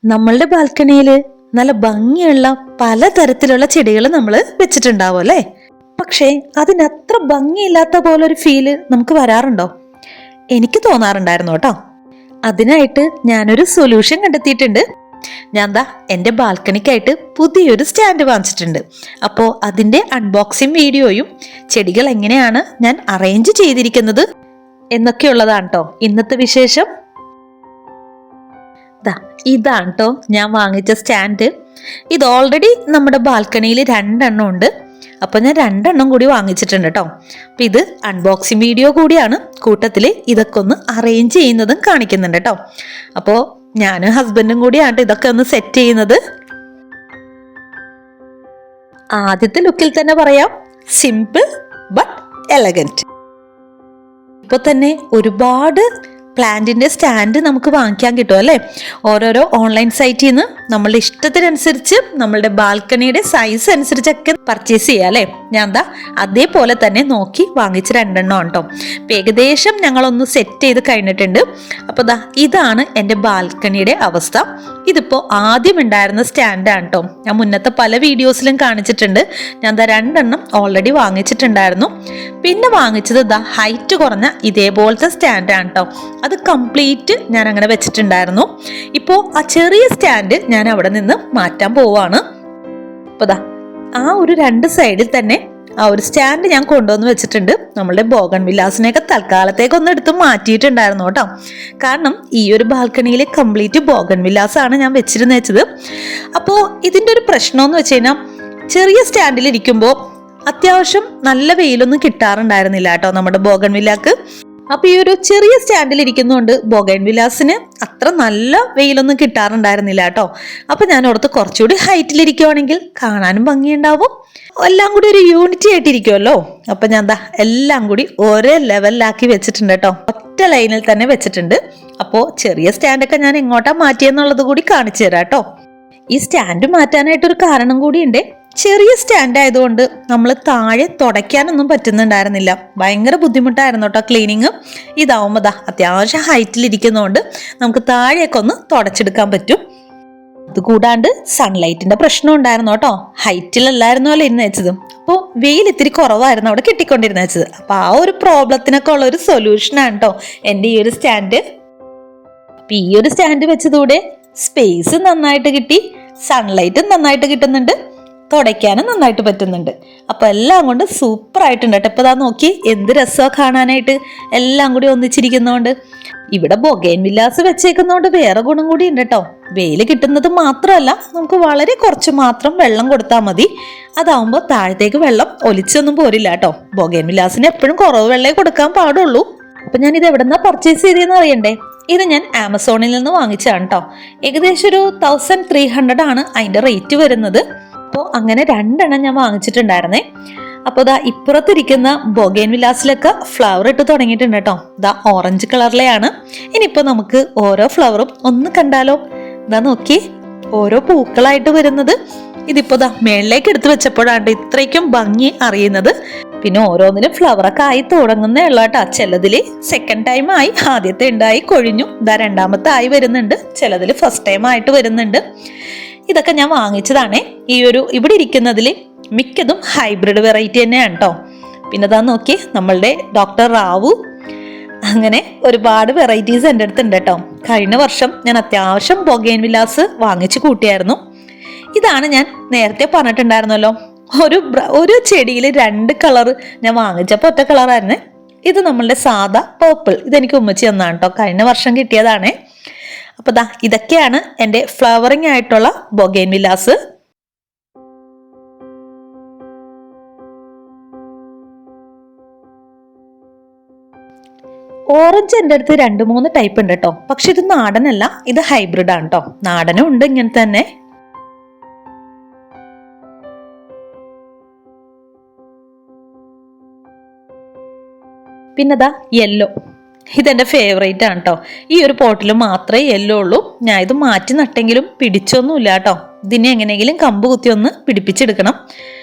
നമ്മളുടെ ബാൽക്കണിയിൽ നല്ല ഭംഗിയുള്ള പലതരത്തിലുള്ള ചെടികൾ നമ്മൾ വെച്ചിട്ടുണ്ടാവും അല്ലേ? പക്ഷേ അതിനത്ര ഭംഗിയില്ലാത്ത പോലൊരു ഫീല് നമുക്ക് വരാറുണ്ടോ? എനിക്ക് തോന്നാറുണ്ടായിരുന്നു കേട്ടോ. അതിനായിട്ട് ഞാനൊരു സൊല്യൂഷൻ കണ്ടെത്തിയിട്ടുണ്ട്. ഞാൻ ദാ എൻ്റെ ബാൽക്കണിക്കായിട്ട് പുതിയൊരു സ്റ്റാൻഡ് വാങ്ങിച്ചിട്ടുണ്ട്. അപ്പോൾ അതിൻ്റെ അൺബോക്സിങ് വീഡിയോയും ചെടികൾ എങ്ങനെയാണ് ഞാൻ അറേഞ്ച് ചെയ്തിരിക്കുന്നത് എന്നൊക്കെയുള്ളതാണ് കേട്ടോ ഇന്നത്തെ വിശേഷം. ഇതാണ് കേട്ടോ ഞാൻ വാങ്ങിച്ച സ്റ്റാൻഡ്. ഇത് ഓൾറെഡി നമ്മുടെ ബാൽക്കണിയിൽ 2 എണ്ണം ഉണ്ട്. അപ്പോൾ ഞാൻ 2 എണ്ണം കൂടി വാങ്ങിച്ചിട്ടുണ്ട് കേട്ടോ. അപ്പം ഇത് അൺബോക്സിങ് വീഡിയോ കൂടിയാണ്. കൂട്ടത്തിൽ ഇതൊക്കെ ഒന്ന് അറേഞ്ച് ചെയ്യുന്നതും കാണിക്കുന്നുണ്ട് കേട്ടോ. അപ്പോൾ ഞാനും ഹസ്ബൻഡും കൂടിയാണ് ഇതൊക്കെ ഒന്ന് സെറ്റ് ചെയ്യുന്നത്. ആദ്യത്തെ ലുക്കിൽ തന്നെ പറയാം, സിമ്പിൾ ബട്ട് എലഗന്റ്. ഇപ്പോൾ തന്നെ ഒരുപാട് പ്ലാന്റിന്റെ സ്റ്റാൻഡ് നമുക്ക് വാങ്ങിക്കാൻ കിട്ടും അല്ലേ? ഓരോരോ ഓൺലൈൻ സൈറ്റിൽ നിന്ന് നമ്മളുടെ ഇഷ്ടത്തിനനുസരിച്ച് നമ്മളുടെ ബാൽക്കണിയുടെ സൈസ് അനുസരിച്ചൊക്കെ പർച്ചേസ് ചെയ്യാം അല്ലേ? ഞാൻ ദാ അതേപോലെ തന്നെ നോക്കി വാങ്ങിച്ച് 2 എണ്ണം കേട്ടോ. ഇപ്പം ഏകദേശം ഞങ്ങളൊന്ന് സെറ്റ് ചെയ്ത് കഴിഞ്ഞിട്ടുണ്ട്. അപ്പോൾ ദാ ഇതാണ് എൻ്റെ ബാൽക്കണിയുടെ അവസ്ഥ. ഇതിപ്പോൾ ആദ്യം ഉണ്ടായിരുന്ന സ്റ്റാൻഡാണ് കേട്ടോ. ഞാൻ മുന്നത്തെ പല വീഡിയോസിലും കാണിച്ചിട്ടുണ്ട്. ഞാൻ ദാ 2 എണ്ണം ഓൾറെഡി വാങ്ങിച്ചിട്ടുണ്ടായിരുന്നു. പിന്നെ വാങ്ങിച്ചത് ദാ ഹൈറ്റ് കുറഞ്ഞ ഇതേപോലത്തെ സ്റ്റാൻഡാണ് കേട്ടോ. അത് കംപ്ലീറ്റ് ഞാൻ അങ്ങനെ വെച്ചിട്ടുണ്ടായിരുന്നു. ഇപ്പോൾ ആ ചെറിയ സ്റ്റാൻഡ് ഞാൻ അവിടെ നിന്ന് മാറ്റാൻ പോവാണ്. അപ്പോൾ ദാ ആ ഒരു 2 സൈഡിൽ തന്നെ ആ ഒരു സ്റ്റാൻഡ് ഞാൻ കൊണ്ടുവന്ന് വെച്ചിട്ടുണ്ട്. നമ്മളുടെ ബോഗൺവില്ലാസിനെയൊക്കെ തൽക്കാലത്തേക്കൊന്നും എടുത്ത് മാറ്റിയിട്ടുണ്ടായിരുന്നു കേട്ടോ. കാരണം ഈ ഒരു ബാൽക്കണിയിൽ കംപ്ലീറ്റ് ബോഗൺവില്ലാസാണ് ഞാൻ വെച്ചിരുന്നത്. അപ്പോൾ ഇതിൻ്റെ ഒരു പ്രശ്നമെന്ന് വെച്ച് കഴിഞ്ഞാൽ ചെറിയ സ്റ്റാൻഡിൽ ഇരിക്കുമ്പോൾ അത്യാവശ്യം നല്ല വെയിലൊന്നും കിട്ടാറുണ്ടായിരുന്നില്ല കേട്ടോ നമ്മുടെ ബോഗൺവില്ലാക്ക്. അപ്പൊ ഈ ഒരു ചെറിയ സ്റ്റാൻഡിൽ ഇരിക്കുന്നതുകൊണ്ട് ബോഗൺവില്ലാസിന് അത്ര നല്ല വെയിലൊന്നും കിട്ടാറുണ്ടായിരുന്നില്ല കേട്ടോ. അപ്പൊ ഞാൻ ഓർത്ത് കുറച്ചുകൂടി ഹൈറ്റിലിരിക്കുവാണെങ്കിൽ കാണാനും ഭംഗിയുണ്ടാവും, എല്ലാം കൂടി ഒരു യൂണിറ്റി ആയിട്ടിരിക്കുമല്ലോ. അപ്പൊ ഞാൻ ദാ എല്ലാം കൂടി ഒരേ ലെവലിലാക്കി വെച്ചിട്ടുണ്ട് കേട്ടോ. ഒറ്റ ലൈനിൽ തന്നെ വെച്ചിട്ടുണ്ട്. അപ്പോൾ ചെറിയ സ്റ്റാൻഡൊക്കെ ഞാൻ എങ്ങോട്ടാ മാറ്റിയെന്നുള്ളത് കൂടി കാണിച്ചു തരാം കേട്ടോ. ഈ സ്റ്റാൻഡ് മാറ്റാനായിട്ടൊരു കാരണം കൂടിയുണ്ട്. ചെറിയ സ്റ്റാൻഡ് ആയതുകൊണ്ട് നമ്മൾ താഴെ തുടയ്ക്കാനൊന്നും പറ്റുന്നുണ്ടായിരുന്നില്ല. ഭയങ്കര ബുദ്ധിമുട്ടായിരുന്നു കേട്ടോ ക്ലീനിങ്. ഇതാവുമ്പോൾ ദാ അത്യാവശ്യം ഹൈറ്റിലിരിക്കുന്നതുകൊണ്ട് നമുക്ക് താഴെയൊക്കെ ഒന്ന് തുടച്ചെടുക്കാൻ പറ്റും. അതുകൂടാണ്ട് സൺലൈറ്റിന്റെ പ്രശ്നം ഉണ്ടായിരുന്നു കേട്ടോ. ഹൈറ്റിലല്ലായിരുന്നു അല്ലേ ഇരുന്ന് വെച്ചത്. അപ്പോൾ വെയിൽ ഇത്തിരി കുറവായിരുന്നു അവിടെ കിട്ടിക്കൊണ്ടിരുന്ന വെച്ചത്. അപ്പൊ ആ ഒരു പ്രോബ്ലത്തിനൊക്കെ ഉള്ള ഒരു സൊല്യൂഷനാണ് കേട്ടോ എൻ്റെ ഈ ഒരു സ്റ്റാൻഡ്. അപ്പൊ ഈ ഒരു സ്റ്റാൻഡ് വെച്ചതൂടെ സ്പേസ് നന്നായിട്ട് കിട്ടി, സൺലൈറ്റും നന്നായിട്ട് കിട്ടുന്നുണ്ട്, തുടയ്ക്കാനും നന്നായിട്ട് പറ്റുന്നുണ്ട്. അപ്പൊ എല്ലാം കൊണ്ട് സൂപ്പർ ആയിട്ടുണ്ട് കേട്ടോ. ഇപ്പൊ ദാ നോക്കി എന്ത് രസമാണ് കാണാനായിട്ട്, എല്ലാം കൂടി ഒന്നിച്ചിരിക്കുന്നതുകൊണ്ട്. ഇവിടെ ബൊഗൈൻവില്ലാസ് വെച്ചേക്കുന്നതുകൊണ്ട് വേറെ ഗുണം കൂടി ഉണ്ട് കേട്ടോ. വെയിൽ കിട്ടുന്നത് മാത്രമല്ല, നമുക്ക് വളരെ കുറച്ച് മാത്രം വെള്ളം കൊടുത്താൽ മതി. അതാവുമ്പോൾ താഴത്തേക്ക് വെള്ളം ഒലിച്ചൊന്നും പോരില്ല കേട്ടോ. ബൊഗൈൻവില്ലാസിന് എപ്പോഴും കുറവ് വെള്ളമേ കൊടുക്കാൻ പാടുള്ളൂ. അപ്പൊ ഞാൻ ഇത് എവിടെന്നാ പർച്ചേസ് ചെയ്തതെന്ന് അറിയണ്ടേ? ഇത് ഞാൻ ആമസോണിൽ നിന്ന് വാങ്ങിച്ചതാണ് കേട്ടോ. ഏകദേശം ഒരു 1300 ആണ് അതിന്റെ റേറ്റ് വരുന്നത്. അപ്പോൾ അങ്ങനെ 2 എണ്ണം ഞാൻ വാങ്ങിച്ചിട്ടുണ്ടായിരുന്നേ. അപ്പോൾ ദാ ഇപ്പുറത്തിരിക്കുന്ന ബൊഗൈൻവില്ലാസിലൊക്കെ ഫ്ലവർ ഇട്ട് തുടങ്ങിയിട്ടുണ്ട് കേട്ടോ. ദാ ഓറഞ്ച് കളറിലെയാണ്. ഇനിയിപ്പോൾ നമുക്ക് ഓരോ ഫ്ലവറും ഒന്ന് കണ്ടാലോ? ഇതാ നോക്കി, ഓരോ പൂക്കളായിട്ട് വരുന്നത്. ഇതിപ്പോ ദാ മേളിലേക്ക് എടുത്തു വെച്ചപ്പോഴാണ് ഇത്രയ്ക്കും ഭംഗി അറിയുന്നത്. പിന്നെ ഓരോന്നിലും ഫ്ലവറൊക്കെ ആയി തുടങ്ങുന്നേ ഉള്ളൂ കേട്ടോ. ചിലതില് സെക്കൻഡ് ടൈം ആയി, ആദ്യത്തെ ഉണ്ടായി കൊഴിഞ്ഞു, ഇതാ 2ാമത്തെ ആയി വരുന്നുണ്ട്, ചിലതിൽ ഫസ്റ്റ് ടൈം ആയിട്ട് വരുന്നുണ്ട്. ഇതൊക്കെ ഞാൻ വാങ്ങിച്ചതാണേ. ഈ ഒരു ഇവിടെ ഇരിക്കുന്നതിൽ മിക്കതും ഹൈബ്രിഡ് വെറൈറ്റി തന്നെയാണ് കേട്ടോ. പിന്നെ ഇതാ നോക്കി നമ്മളുടെ ഡോക്ടർ റാവു, അങ്ങനെ ഒരുപാട് വെറൈറ്റീസ് എൻ്റെ അടുത്തുണ്ട് കേട്ടോ. കഴിഞ്ഞ വർഷം ഞാൻ അത്യാവശ്യം ബൊഗൈൻവില്ലാസ് വാങ്ങിച്ചു കൂട്ടിയായിരുന്നു. ഇതാണ് ഞാൻ നേരത്തെ പറഞ്ഞിട്ടുണ്ടായിരുന്നല്ലോ, ഒരു ചെടിയിൽ 2 കളർ ഞാൻ വാങ്ങിച്ചപ്പോൾ ഒറ്റ കളറായിരുന്നേ. ഇത് നമ്മളുടെ സാദാ പേർപ്പിൾ, ഇതെനിക്ക് ഉമ്മച്ചി തന്നാണ് കേട്ടോ. കഴിഞ്ഞ വർഷം കിട്ടിയതാണേ. അപ്പൊ ദാ ഇതൊക്കെയാണ് എൻ്റെ ഫ്ലവറിങ് ആയിട്ടുള്ള ബൊഗൈൻവില്ലാസ്. ഓറഞ്ച് എൻ്റെ അടുത്ത് 2-3 ടൈപ്പ് ഉണ്ട് കേട്ടോ. പക്ഷെ ഇത് നാടനല്ല, ഇത് ഹൈബ്രിഡ് ആണ് കേട്ടോ. നാടനും ഉണ്ട് ഇങ്ങനെ തന്നെ. പിന്നെ ദാ യെല്ലോ, ഇതെൻ്റെ ഫേവറേറ്റ് ആണ് കേട്ടോ. ഈ ഒരു പോട്ടിൽ മാത്രമേ യെല്ലോ ഉള്ളൂ. ഞാൻ ഇത് മാറ്റി നട്ടെങ്കിലും പിടിച്ചൊന്നുമില്ല കേട്ടോ. ഇതിനെ എങ്ങനെയെങ്കിലും കമ്പ് കുത്തി ഒന്ന് പിടിപ്പിച്ചെടുക്കണം.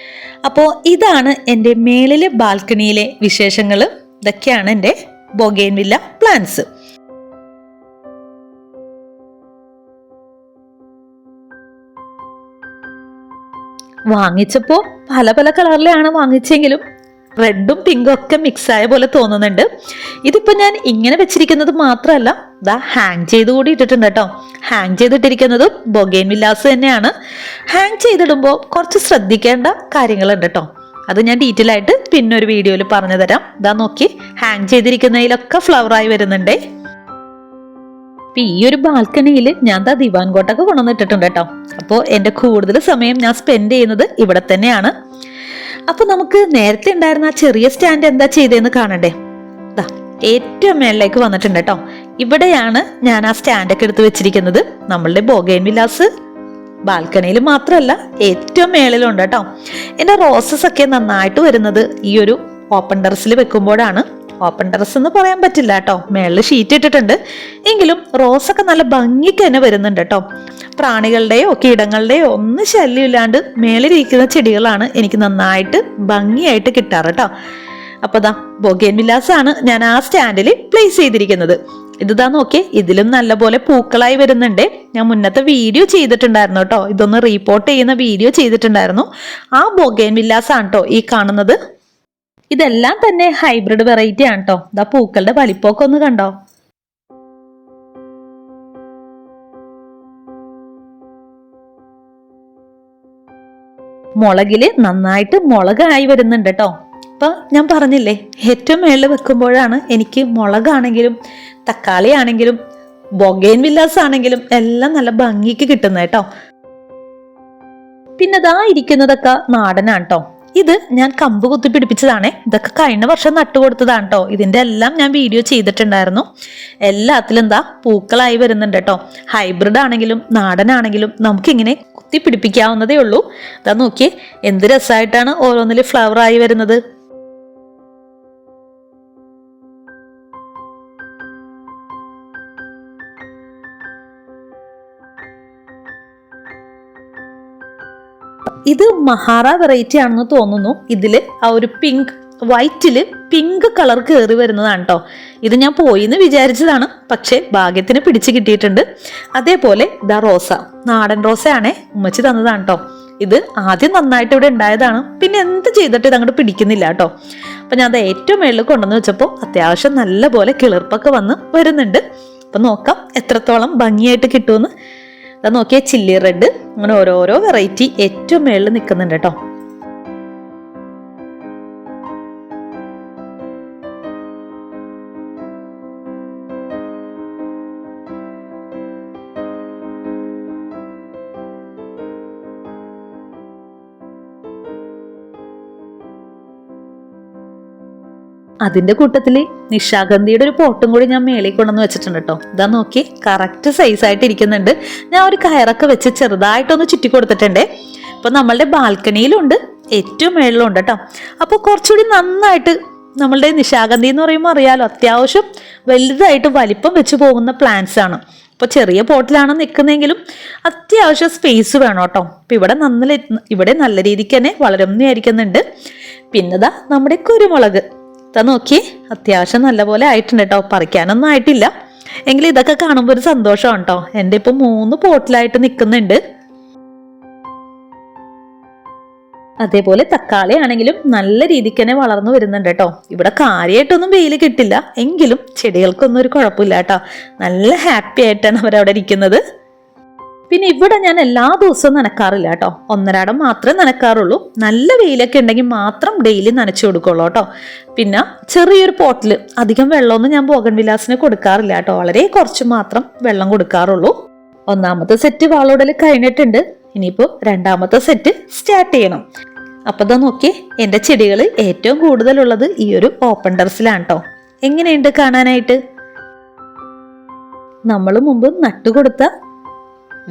അപ്പോൾ ഇതാണ് എൻ്റെ മേളിലെ ബാൽക്കണിയിലെ വിശേഷങ്ങൾ. ഇതൊക്കെയാണ് എൻ്റെ ബൊഗൈൻവില്ല പ്ലാന്റ്സ്. വാങ്ങിച്ചപ്പോൾ പല പല കളറിലാണ് വാങ്ങിച്ചെങ്കിലും റെഡും പിങ്കും ഒക്കെ മിക്സ് ആയ പോലെ തോന്നുന്നുണ്ട്. ഇതിപ്പോ ഞാൻ ഇങ്ങനെ വെച്ചിരിക്കുന്നത് മാത്രമല്ല, ഇതാ ഹാങ് ചെയ്ത് കൂടി ഇട്ടിട്ടുണ്ട് കേട്ടോ. ഹാങ് ചെയ്തിട്ടിരിക്കുന്നത് ബൊഗെയിൻവില്ലാസ് തന്നെയാണ്. ഹാങ് ചെയ്തിടുമ്പോൾ കുറച്ച് ശ്രദ്ധിക്കേണ്ട കാര്യങ്ങളുണ്ട് കേട്ടോ. അത് ഞാൻ ഡീറ്റെയിൽ ആയിട്ട് പിന്നെ ഒരു വീഡിയോയിൽ പറഞ്ഞു തരാം. ഇതാ നോക്കി, ഹാങ് ചെയ്തിരിക്കുന്നതിലൊക്കെ ഫ്ലവറായി വരുന്നുണ്ടേ. ഈ ഒരു ബാൽക്കണിയിൽ ഞാൻ ദിവാൻ കോട്ടൊക്കെ കൊണ്ടുവന്നിട്ടിട്ടുണ്ട് കേട്ടോ. അപ്പോൾ എൻ്റെ കൂടുതൽ സമയം ഞാൻ സ്പെൻഡ് ചെയ്യുന്നത് ഇവിടെ തന്നെയാണ്. അപ്പൊ നമുക്ക് നേരത്തെ ഉണ്ടായിരുന്ന ആ ചെറിയ സ്റ്റാൻഡ് എന്താ ചെയ്തതെന്ന് കാണണ്ടേ. ഏറ്റവും മേളിലേക്ക് വന്നിട്ടുണ്ട് കേട്ടോ. ഇവിടെയാണ് ഞാൻ ആ സ്റ്റാൻഡൊക്കെ എടുത്ത് വെച്ചിരിക്കുന്നത്. നമ്മളുടെ ബൊഗെയിൻവില്ലാസ് ബാൽക്കണിയിൽ മാത്രമല്ല ഏറ്റവും മേളിലുണ്ട് കേട്ടോ. എൻ്റെ റോസസ് ഒക്കെ നന്നായിട്ട് വരുന്നത് ഈ ഒരു ഓപ്പൺ ടെറസിൽ വെക്കുമ്പോഴാണ്. ഓപ്പൺ ടെറസ് എന്ന് പറയാൻ പറ്റില്ല കേട്ടോ, മേളിൽ ഷീറ്റ് ഇട്ടിട്ടുണ്ട്. എങ്കിലും റോസൊക്കെ നല്ല ഭംഗിക്ക് തന്നെ വരുന്നുണ്ട് കേട്ടോ. പ്രാണികളുടെയോ കീടങ്ങളുടെയോ ഒന്നും ശല്യമില്ലാണ്ട് മേളിലിരിക്കുന്ന ചെടികളാണ് എനിക്ക് നന്നായിട്ട് ഭംഗിയായിട്ട് കിട്ടാറ് കേട്ടോ. അപ്പൊ ദാ ബൊഗെയിൻവില്ലാസ് ആണ് ഞാൻ ആ സ്റ്റാൻഡിൽ പ്ലേസ് ചെയ്തിരിക്കുന്നത്. ഇതാ നോക്കിയേ, ഇതിലും നല്ലപോലെ പൂക്കളായി വരുന്നുണ്ട്. ഞാൻ മുന്നത്തെ വീഡിയോ ചെയ്തിട്ടുണ്ടായിരുന്നു കേട്ടോ, ഇതൊന്ന് റീപോർട്ട് ചെയ്യുന്ന വീഡിയോ ചെയ്തിട്ടുണ്ടായിരുന്നു. ആ ബൊഗെയിൻവില്ലാസ് ആണ് കേട്ടോ ഈ കാണുന്നത്. ഇതെല്ലാം തന്നെ ഹൈബ്രിഡ് വെറൈറ്റി ആണ് കേട്ടോ. ഇതാ പൂക്കളുടെ വലിപ്പമൊക്കെ ഒന്ന് കണ്ടോ. മുളകില് നന്നായിട്ട് മുളകായി വരുന്നുണ്ട് കേട്ടോ. അപ്പൊ ഞാൻ പറഞ്ഞില്ലേ, ഏറ്റവും മേളിൽ വെക്കുമ്പോഴാണ് എനിക്ക് മുളകാണെങ്കിലും തക്കാളി ആണെങ്കിലും ബൊഗെയിൻവില്ലാസ് ആണെങ്കിലും എല്ലാം നല്ല ഭംഗിക്ക് കിട്ടുന്നത് കേട്ടോ. പിന്നെ ഇതാ ഇരിക്കുന്നതൊക്കെ നാടനാണ് കേട്ടോ. ഇത് ഞാൻ കമ്പ് കുത്തി പിടിപ്പിച്ചതാണേ. ഇതൊക്കെ കഴിഞ്ഞ വർഷം നട്ടുകൊടുത്തതാണ് കേട്ടോ. ഇതിന്റെ എല്ലാം ഞാൻ വീഡിയോ ചെയ്തിട്ടുണ്ടായിരുന്നു. എല്ലാത്തിലും എന്താ പൂക്കളായി വരുന്നുണ്ട് കേട്ടോ. ഹൈബ്രിഡ് ആണെങ്കിലും നാടനാണെങ്കിലും നമുക്കിങ്ങനെ കുത്തി പിടിപ്പിക്കാവുന്നതേ ഉള്ളൂ. ഇതാ നോക്കിയേ, എന്ത് രസമായിട്ടാണ് ഓരോന്നിൽ ഫ്ലവർ ആയി വരുന്നത്. ഇത് മഹാറ വെറൈറ്റി ആണെന്ന് തോന്നുന്നു. ഇതില് ആ ഒരു വൈറ്റില് പിങ്ക് കളർ കയറി വരുന്നതാണ് കേട്ടോ. ഇത് ഞാൻ പോയിന്ന് വിചാരിച്ചതാണ്, പക്ഷെ ഭാഗ്യത്തിന് പിടിച്ചു കിട്ടിയിട്ടുണ്ട്. അതേപോലെ ഇതാ റോസ, നാടൻ റോസയാണേ, ഉമ്മച്ചി തന്നതാണ് കേട്ടോ. ഇത് ആദ്യം നന്നായിട്ട് ഇവിടെ ഉണ്ടായതാണ്, പിന്നെ എന്ത് ചെയ്തിട്ട് ഇത് അങ്ങോട്ട് പിടിക്കുന്നില്ല കേട്ടോ. അപ്പൊ ഞാൻ അത് ഏറ്റവും മേളിൽ കൊണ്ടുവന്ന് വെച്ചപ്പോൾ അത്യാവശ്യം നല്ല പോലെ കിളിർപ്പൊക്കെ വന്ന് വരുന്നുണ്ട്. അപ്പൊ നോക്കാം എത്രത്തോളം ഭംഗിയായിട്ട് കിട്ടുമെന്ന്. അത് നോക്കിയാൽ ചില്ലി റെഡ്, അങ്ങനെ ഓരോരോ വെറൈറ്റി ഏറ്റവും മേളിൽ നിൽക്കുന്നുണ്ട് കേട്ടോ. അതിന്റെ കൂട്ടത്തില് നിശാഗന്ധിയുടെ ഒരു പോട്ടും കൂടി ഞാൻ മേളിൽ കൊണ്ടുവന്ന് വെച്ചിട്ടുണ്ട് കേട്ടോ. ഇതാ നോക്കി, കറക്റ്റ് സൈസ് ആയിട്ട് ഇരിക്കുന്നുണ്ട്. ഞാൻ ഒരു കയറൊക്കെ വെച്ച് ചെറുതായിട്ടൊന്ന് ചുറ്റി കൊടുത്തിട്ടുണ്ടേ. അപ്പൊ നമ്മളുടെ ബാൽക്കണിയിലുണ്ട്, ഏറ്റവും മേളിലുണ്ട് കേട്ടോ. അപ്പോൾ കുറച്ചുകൂടി നന്നായിട്ട് നമ്മളുടെ നിശാഗന്ധി എന്ന് പറയുമ്പോൾ അറിയാലോ, അത്യാവശ്യം വലുതായിട്ട് വലിപ്പം വെച്ച് പോകുന്ന പ്ലാന്റ്സ് ആണ്. അപ്പോൾ ചെറിയ പോട്ടിലാണ് നിൽക്കുന്നതെങ്കിലും അത്യാവശ്യം സ്പേസ് വേണം കേട്ടോ. അപ്പം ഇവിടെ നല്ല രീതിക്ക് തന്നെ വളരുന്നതായിരിക്കുന്നുണ്ട്. പിന്നെതാ നമ്മുടെ കുരുമുളക് നോക്കി, അത്യാവശ്യം നല്ലപോലെ ആയിട്ടുണ്ട് കേട്ടോ. പറിക്കാനൊന്നും ആയിട്ടില്ല, എങ്കിലും ഇതൊക്കെ കാണുമ്പോൾ ഒരു സന്തോഷമാണ് കേട്ടോ. എൻ്റെ ഇപ്പൊ 3 പോട്ടിലായിട്ട് നിൽക്കുന്നുണ്ട്. അതേപോലെ തക്കാളി ആണെങ്കിലും നല്ല രീതിക്ക് തന്നെ വളർന്നു വരുന്നുണ്ട് കേട്ടോ. ഇവിടെ കാര്യമായിട്ടൊന്നും വെയിൽ കിട്ടില്ല, എങ്കിലും ചെടികൾക്കൊന്നും ഒരു കുഴപ്പമില്ല കേട്ടോ. നല്ല ഹാപ്പി ആയിട്ടാണ് അവരവിടെ ഇരിക്കുന്നത്. പിന്നെ ഇവിടെ ഞാൻ എല്ലാ ദിവസവും നനക്കാറില്ല കേട്ടോ, ഒന്നരാടം മാത്രമേ നനക്കാറുള്ളൂ. നല്ല വെയിലൊക്കെ ഉണ്ടെങ്കിൽ മാത്രം ഡെയിലി നനച്ചു കൊടുക്കുള്ളൂ കേട്ടോ. പിന്നെ ചെറിയൊരു പോട്ടിൽ അധികം വെള്ളമൊന്നും ഞാൻ ബോഗൺവില്ലാസിന് കൊടുക്കാറില്ല കേട്ടോ, വളരെ കുറച്ച് മാത്രം വെള്ളം കൊടുക്കാറുള്ളൂ. ഒന്നാമത്തെ സെറ്റ് വാളോടൽ കഴിഞ്ഞിട്ടുണ്ട്, ഇനിയിപ്പോൾ രണ്ടാമത്തെ സെറ്റ് സ്റ്റാർട്ട് ചെയ്യണം. അപ്പൊ ഇതാ നോക്കി, എൻ്റെ ചെടികൾ ഏറ്റവും കൂടുതലുള്ളത് ഈ ഒരു ഓപ്പൺ ടെറസിലാണ് കേട്ടോ. എങ്ങനെയുണ്ട് കാണാനായിട്ട്? നമ്മൾ മുമ്പ് നട്ടുകൊടുത്ത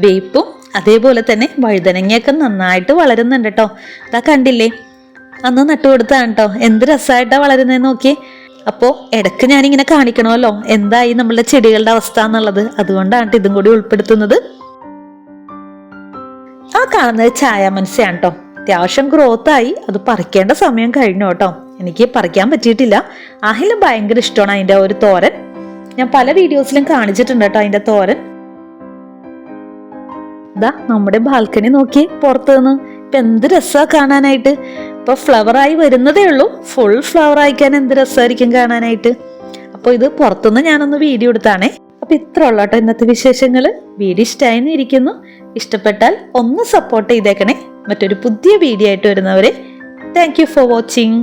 വേപ്പും അതേപോലെ തന്നെ വഴുതനങ്ങയൊക്കെ നന്നായിട്ട് വളരുന്നുണ്ട് കേട്ടോ. അതാ കണ്ടില്ലേ, അന്ന് നട്ടുകൊടുത്താണ് കേട്ടോ. എന്ത് രസമായിട്ടാണ് വളരുന്നതെന്ന് നോക്കി. അപ്പോൾ ഇടയ്ക്ക് ഞാനിങ്ങനെ കാണിക്കണമല്ലോ എന്തായി നമ്മളുടെ ചെടികളുടെ അവസ്ഥ എന്നുള്ളത്, അതുകൊണ്ടാണ് ഇതും കൂടി ഉൾപ്പെടുത്തുന്നത്. ആ കാണുന്നത് ചായാമനസ്സാണ് കേട്ടോ. അത്യാവശ്യം ഗ്രോത്ത് ആയി, അത് പറിക്കേണ്ട സമയം കഴിഞ്ഞു കേട്ടോ. എനിക്ക് പറിക്കാൻ പറ്റിയിട്ടില്ല. അഹിലും ഭയങ്കര ഇഷ്ടമാണ് അതിൻ്റെ ഒരു തോരൻ. ഞാൻ പല വീഡിയോസിലും കാണിച്ചിട്ടുണ്ട് കേട്ടോ അതിൻ്റെ തോരൻ. ഇതാ നമ്മുടെ ബാൽക്കണി നോക്കി പുറത്തു നിന്ന് ഇപ്പം എന്ത് രസമാണ് കാണാനായിട്ട്. ഇപ്പോൾ ഫ്ലവറായി വരുന്നതേ ഉള്ളൂ, ഫുൾ ഫ്ലവർ ആയിക്കാൻ എന്ത് രസമായിരിക്കും കാണാനായിട്ട്. അപ്പോൾ ഇത് പുറത്തുനിന്ന് ഞാനൊന്ന് വീഡിയോ എടുത്താണേ. അപ്പോൾ ഇത്ര ഉള്ളൂ കേട്ടോ ഇന്നത്തെ വിശേഷങ്ങൾ. വീഡിയോ ഇഷ്ടമായെന്ന് ഇരിക്കുന്നു. ഇഷ്ടപ്പെട്ടാൽ ഒന്ന് സപ്പോർട്ട് ചെയ്തേക്കണേ. മറ്റൊരു പുതിയ വീഡിയോ ആയിട്ട് വരുന്നവരെ താങ്ക് യു ഫോർ വാച്ചിങ്.